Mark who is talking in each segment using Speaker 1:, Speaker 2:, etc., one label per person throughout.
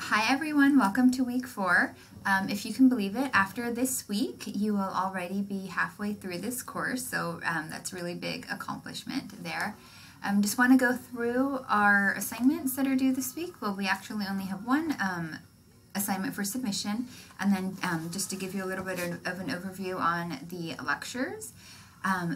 Speaker 1: Hi everyone, welcome to week 4. If you can believe it, after this week you will already be halfway through this course, so that's a really big accomplishment there. Just want to go through our assignments that are due this week. Well, we actually only have one assignment for submission, and then just to give you a little bit of an overview on the lectures.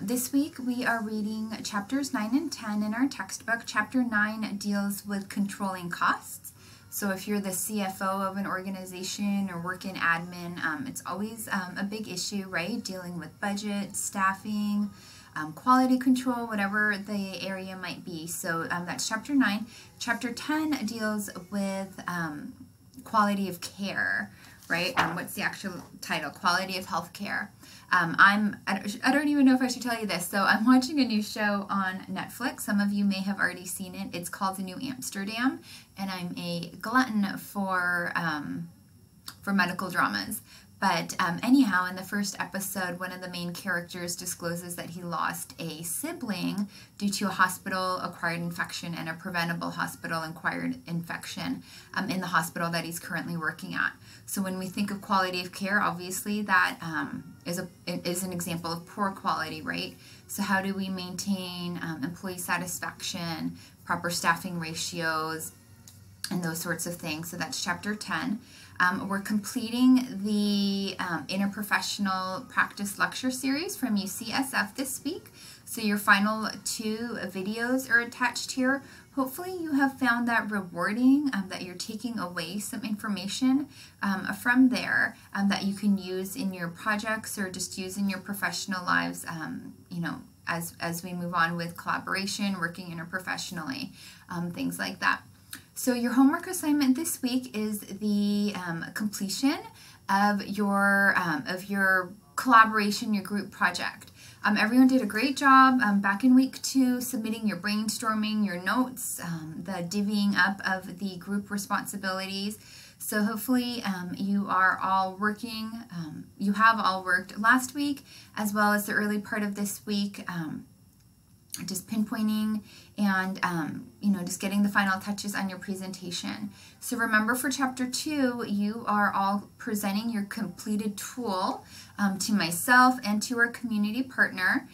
Speaker 1: This week we are reading chapters 9 and 10 in our textbook. Chapter 9 deals with controlling costs. So if you're the CFO of an organization or work in admin, it's always a big issue, right? Dealing with budget, staffing, quality control, whatever the area might be. So that's chapter 9. Chapter 10 deals with quality of care, right? What's the actual title? Quality of health care. I don't even know if I should tell you this. So I'm watching a new show on Netflix. Some of you may have already seen it. It's called The New Amsterdam, and I'm a glutton for medical dramas. But anyhow, in the first episode, one of the main characters discloses that he lost a sibling due to a hospital-acquired infection and a preventable hospital-acquired infection in the hospital that he's currently working at. So when we think of quality of care, obviously that is an example of poor quality, right? So how do we maintain employee satisfaction, proper staffing ratios, and those sorts of things? So that's chapter 10. We're completing the interprofessional practice lecture series from UCSF this week. So your final 2 videos are attached here. Hopefully you have found that rewarding, that you're taking away some information from there that you can use in your projects or just use in your professional lives, you know, as we move on with collaboration, working interprofessionally, things like that. So your homework assignment this week is the completion of your collaboration, your group project. Everyone did a great job back in week 2, submitting your brainstorming, your notes, the divvying up of the group responsibilities. So hopefully you are all working, you have all worked last week as well as the early part of this week, just pinpointing and you know, just getting the final touches on your presentation. So remember, for chapter 2 you are all presenting your completed tool to myself and to our community partner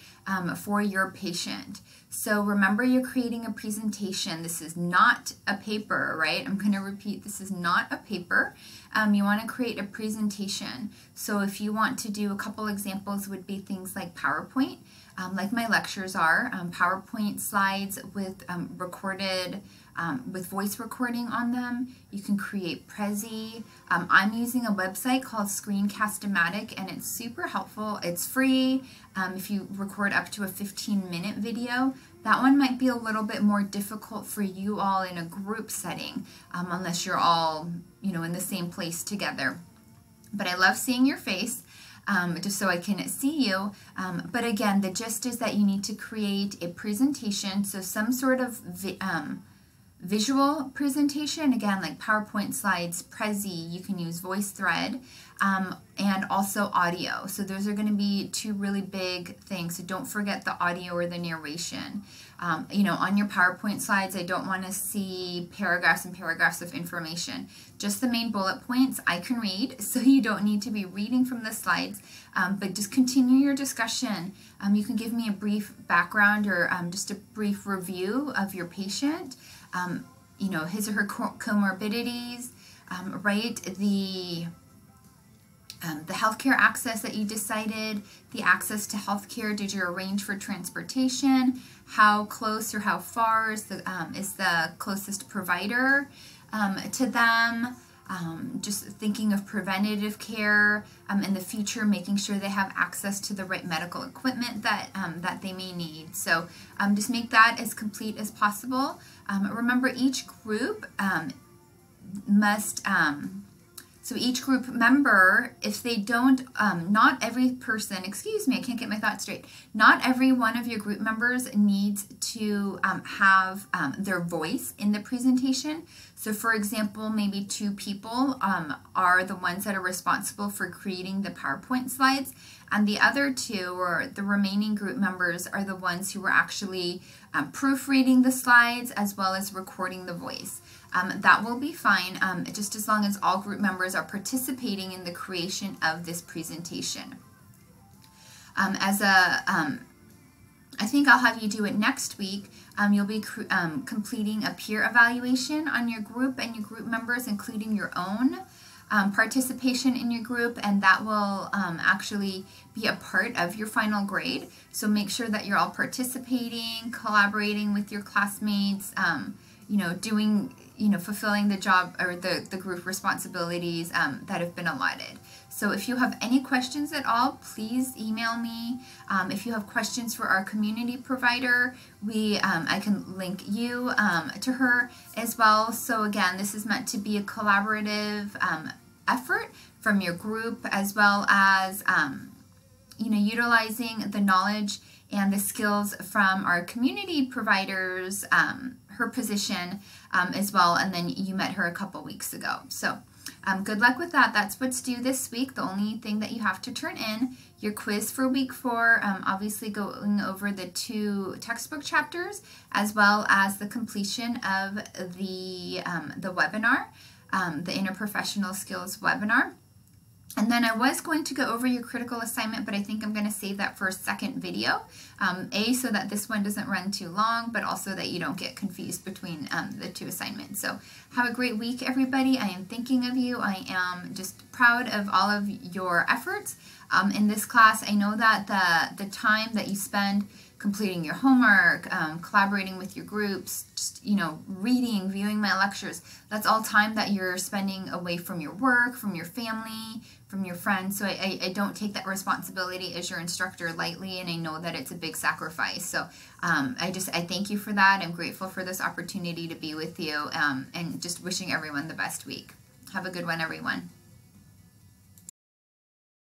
Speaker 1: for your patient. So remember, you're creating a presentation. This is not a paper, right? I'm going to repeat, this is not a paper. You want to create a presentation. So if you want to do a couple examples, would be things like PowerPoint, like my lectures are, PowerPoint slides with recorded, with voice recording on them. You can create Prezi. I'm using a website called Screencast-O-Matic, and it's super helpful. It's free. If you record up to a 15-minute video, that one might be a little bit more difficult for you all in a group setting, unless you're all, you know, in the same place together. But I love seeing your face. Just so I can see you. But again, the gist is that you need to create a presentation, so some sort of visual presentation, again, like PowerPoint slides, Prezi, you can use VoiceThread, and also audio. So those are going to be 2 really big things. So don't forget the audio or the narration. You know, on your PowerPoint slides, I don't want to see paragraphs and paragraphs of information. Just the main bullet points I can read, so you don't need to be reading from the slides, but just continue your discussion. You can give me a brief background or just a brief review of your patient, you know, his or her comorbidities, right? The healthcare access that you decided, the access to healthcare, did you arrange for transportation, how close or how far is the closest provider to them, just thinking of preventative care in the future, making sure they have access to the right medical equipment that, that they may need. So just make that as complete as possible. Remember, each group must, so each group member, if they don't, not every person, excuse me, I can't get my thoughts straight. Not every one of your group members needs to have their voice in the presentation. So for example, maybe 2 people are the ones that are responsible for creating the PowerPoint slides, and the other 2, or the remaining group members, are the ones who are actually proofreading the slides as well as recording the voice. that will be fine, just as long as all group members are participating in the creation of this presentation. I think I'll have you do it next week. You'll be completing a peer evaluation on your group and your group members, including your own participation in your group, and that will actually be a part of your final grade. So make sure that you're all participating, collaborating with your classmates, fulfilling the job or the group responsibilities that have been allotted. So if you have any questions at all, please email me. If you have questions for our community provider, I can link you to her as well. So again, this is meant to be a collaborative effort from your group, as well as utilizing the knowledge and the skills from our community providers, her position as well, and then you met her a couple weeks ago. So good luck with that. That's what's due this week. The only thing that you have to turn in, your quiz for week 4, obviously going over the 2 textbook chapters, as well as the completion of the webinar, the interprofessional skills webinar. And then I was going to go over your critical assignment, but I think I'm going to save that for a second video. So that this one doesn't run too long, but also that you don't get confused between the 2 assignments. So have a great week, everybody. I am thinking of you. I am just proud of all of your efforts in this class. I know that the time that you spend completing your homework, collaborating with your groups, just, reading, viewing my lectures, that's all time that you're spending away from your work, from your family, from your friends. So I don't take that responsibility as your instructor lightly, and I know that it's a big sacrifice. So I thank you for that. I'm grateful for this opportunity to be with you, and just wishing everyone the best week. Have a good one, everyone.